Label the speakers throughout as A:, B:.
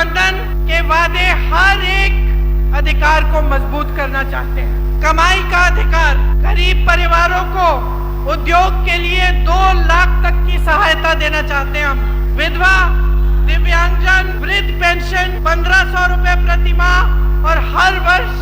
A: गठबंधन के वादे हर एक अधिकार को मजबूत करना चाहते हैं। कमाई का अधिकार, गरीब परिवारों को उद्योग के लिए 2 लाख तक की सहायता देना चाहते हैं हम। विधवा, दिव्यांगजन, वृद्ध पेंशन 1500 रुपए प्रति माह और हर वर्ष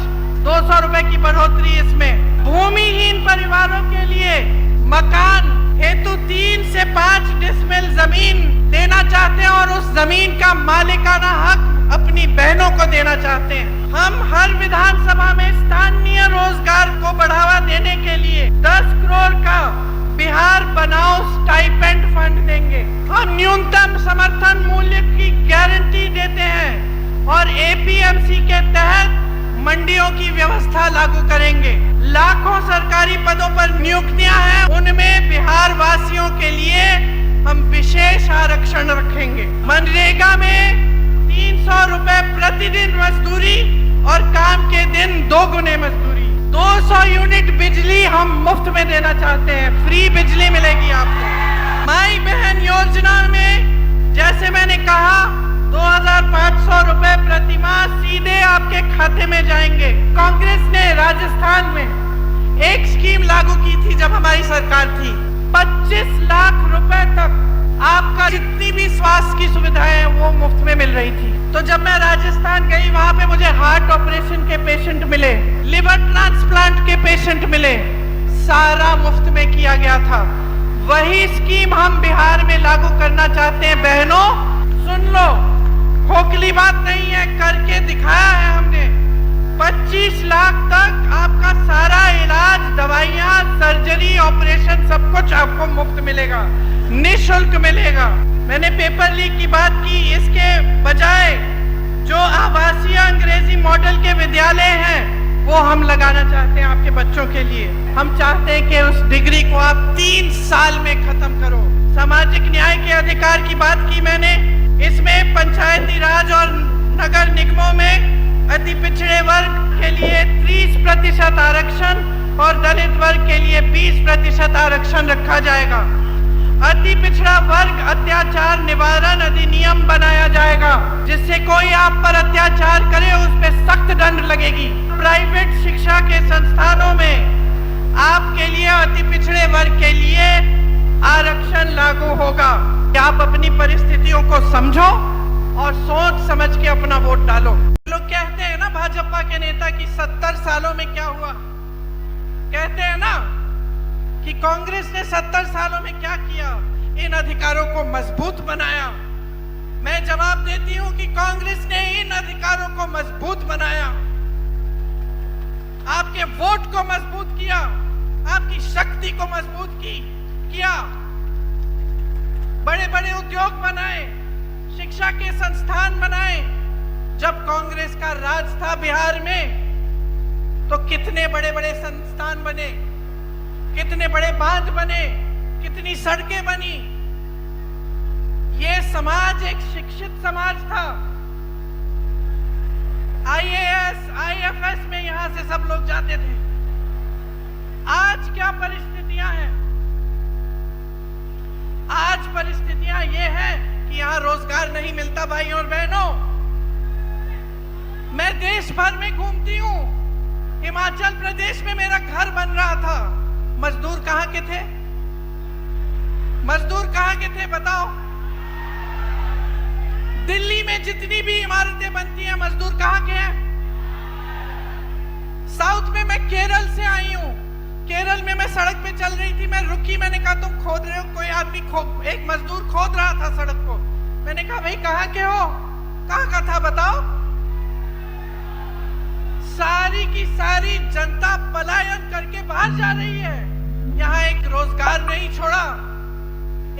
A: 200 रुपए की बढ़ोतरी इसमें। भूमिहीन परिवारों के लिए मकान हेतु 3 से 5 डिसमिल जमीन देना चाहते हैं और उस जमीन का मालिकाना हक अपनी बहनों को देना चाहते हैं। हम हर विधानसभा में स्थानीय रोजगार को बढ़ावा देने के लिए 10 करोड़ का बिहार बनाओ स्टाइपेंड फंड देंगे। हम न्यूनतम समर्थन मूल्य की गारंटी देते हैं और एपीएमसी के तहत मंडियों की व्यवस्था लागू करेंगे। लाखों सरकारी पदों पर नियुक्तियां हैं, उनमें बिहार वासियों के लिए हम विशेष आरक्षण रखेंगे। मनरेगा में 300 रुपए प्रतिदिन मजदूरी और काम के दिन 2 गुने मजदूरी। 200 यूनिट बिजली हम मुफ्त में देना चाहते हैं, फ्री बिजली मिलेगी आपको। माई बहन योजना में जैसे मैंने कहा 2500 रुपए प्रति माह सीधे आपके खाते में जाएंगे। कांग्रेस ने राजस्थान में एक स्कीम लागू की थी जब हमारी सरकार थी। 25 लाख रुपए तक आपका जितनी भी स्वास्थ्य की सुविधाएं हैं वो मुफ्त में मिल रही थी। तो जब मैं राजस्थान गई वहां पे मुझे हार्ट ऑपरेशन के पेशेंट मिले, लिवर ट्रांसप्लांट के पेशेंट मिले, सारा मुफ्त में किया गया था। वही स्कीम हम बिहार में लागू करना चाहते हैं। बहनों सुन लो, खोखली बात नहीं है, करके दिखाया है हमने। 25 लाख तक आपका सारा इलाज, दवाइयां, सर्जरी, ऑपरेशन सब कुछ आपको मुफ्त मिलेगा, निःशुल्क मिलेगा। मैंने पेपर लीक की बात की, इसके बजाय जो आवासीय अंग्रेजी मॉडल के विद्यालय हैं वो हम लगाना चाहते हैं आपके बच्चों के लिए। हम चाहते हैं कि उस डिग्री को आप 3 साल में खत्म करो। सामाजिक न्याय के अधिकार की बात की मैंने, इसमें पंचायती राज और नगर निगमों में अति पिछड़े वर्ग के लिए 30% आरक्षण और दलित वर्ग के लिए 20% आरक्षण रखा जाएगा। अति पिछड़ा वर्ग अत्याचार निवारण अधिनियम बनाया जाएगा, जिससे कोई आप पर अत्याचार करे उस पर सख्त दंड लगेगी। प्राइवेट शिक्षा के संस्थानों में आपके लिए, अति पिछड़े वर्ग के लिए आरक्षण लागू होगा। आप अपनी परिस्थितियों को समझो और सोच समझ के अपना वोट डालो। लोग कहते हैं ना भाजपा के नेता कि 70 सालों में क्या हुआ, कहते हैं ना कि कांग्रेस ने 70 सालों में क्या किया, इन अधिकारों को मजबूत बनाया। मैं जवाब देती हूं कि कांग्रेस ने इन अधिकारों को मजबूत बनाया, आपके वोट को मजबूत किया, आपकी शक्ति को मजबूत किया। बड़े बड़े उद्योग बनाए, शिक्षा के संस्थान बनाए। जब कांग्रेस का राज था बिहार में तो कितने बड़े बड़े संस्थान बने, कितने बड़े बांध बने, कितनी सड़कें बनी। ये समाज एक शिक्षित समाज था। आईएएस, आईएफएस में यहां से सब लोग जाते थे। आज क्या परिस्थितियां हैं? आज परिस्थितियां ये हैं कि यहां रोजगार नहीं मिलता। भाइयों और बहनों, मैं देश भर में घूमती हूं। हिमाचल प्रदेश में मेरा घर बन रहा था, मजदूर कहां के थे? मजदूर कहां के थे बताओ? दिल्ली में जितनी भी इमारतें बनती हैं, मजदूर कहां के हैं? साउथ में मैं केरल से आई हूं। केरल में मैं सड़क पे चल रही थी, मैं रुकी, मैंने कहा तुम खोद रहे हो? कोई आदमी एक मजदूर खोद रहा था सड़क को। मैंने कहा भाई कहां के हो? कहां का था बताओ? सारी की सारी जनता पलायन करके बाहर जा रही है। यहाँ एक रोजगार नहीं छोड़ा,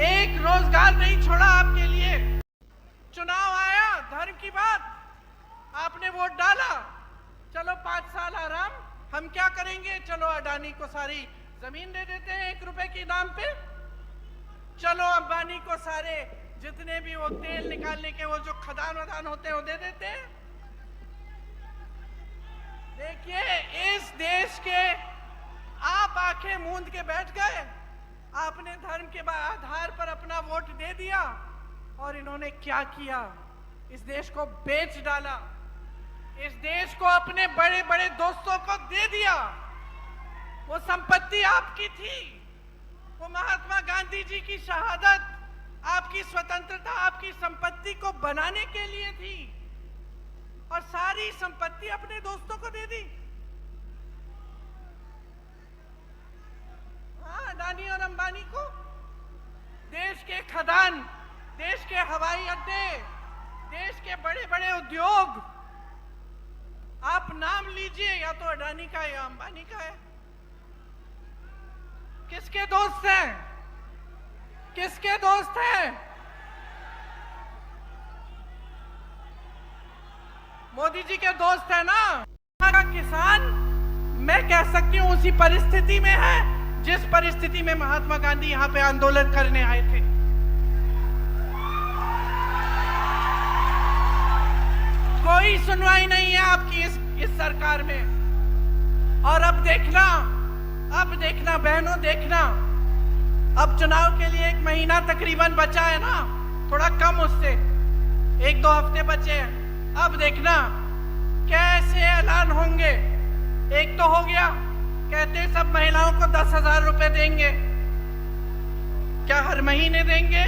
A: एक रोजगार नहीं छोड़ा आपके लिए। चुनाव आया, धर्म की बात, आपने वोट डाला, चलो 5 साल आराम। हम क्या करेंगे? चलो अडानी को सारी जमीन दे देते हैं 1 रुपए के दाम पे। चलो अंबानी को सारे जितने भी वो तेल निकालने के वो जो खदान वदान होते हैं वो दे देते हैं। देखिए, इस देश के आप आंखें मूंद के बैठ गए, आपने धर्म के आधार पर अपना वोट दे दिया और इन्होंने क्या किया? इस देश को बेच डाला, इस देश को अपने बड़े बड़े दोस्तों को दे दिया। वो संपत्ति आपकी थी, वो महात्मा गांधी जी की शहादत, आपकी स्वतंत्रता, आपकी संपत्ति को बनाने के लिए थी, और सारी संपत्ति अपने दोस्तों को दे दी। हाँ, अडानी और अंबानी को। देश के खदान, देश के हवाई अड्डे, देश के बड़े बड़े उद्योग, आप नाम लीजिए, या तो अडानी का है या अंबानी का है। किसके दोस्त हैं? किसके दोस्त हैं? मोदी जी के दोस्त है ना। हमारा किसान, मैं कह सकती हूं, उसी परिस्थिति में है जिस परिस्थिति में महात्मा गांधी यहां पे आंदोलन करने आए थे। कोई सुनवाई नहीं है आपकी इस सरकार में। और अब देखना बहनों, देखना, अब चुनाव के लिए 1 महीना तकरीबन बचा है ना, थोड़ा कम उससे, 1-2 हफ्ते बचे हैं। अब देखना कैसे ऐलान होंगे। एक तो हो गया, कहते सब महिलाओं को 10,000 रुपए देंगे। क्या हर महीने देंगे?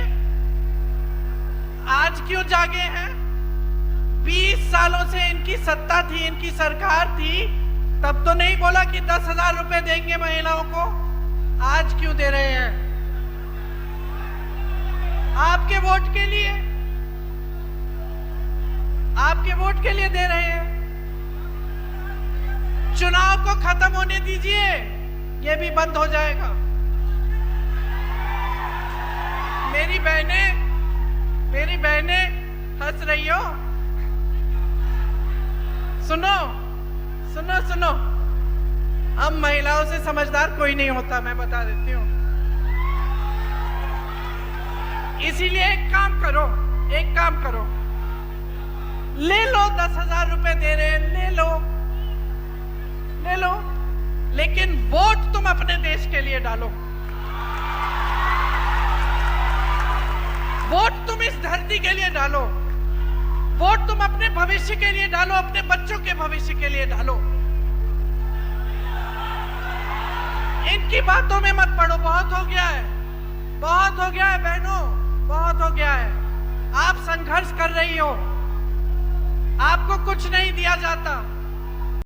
A: आज क्यों जागे हैं? 20 सालों से इनकी सत्ता थी, इनकी सरकार थी, तब तो नहीं बोला कि 10,000 रुपए देंगे महिलाओं को। आज क्यों दे रहे हैं? आपके वोट के लिए, आपके वोट के लिए दे रहे हैं। चुनाव को खत्म होने दीजिए, ये भी बंद हो जाएगा। मेरी बहनें हंस रही हो। सुनो, हम महिलाओं से समझदार कोई नहीं होता, मैं बता देती हूँ। इसीलिए एक काम करो, ले लो, 10,000 रुपए दे रहे हैं, ले लो, लेकिन वोट तुम अपने देश के लिए डालो। वोट तुम इस धरती के लिए डालो, वोट तुम अपने भविष्य के लिए डालो, अपने बच्चों के भविष्य के लिए डालो। इनकी बातों में मत पड़ो, बहुत हो गया है बहनों, बहुत हो गया है। आप संघर्ष कर रही हो, आपको कुछ नहीं दिया जाता।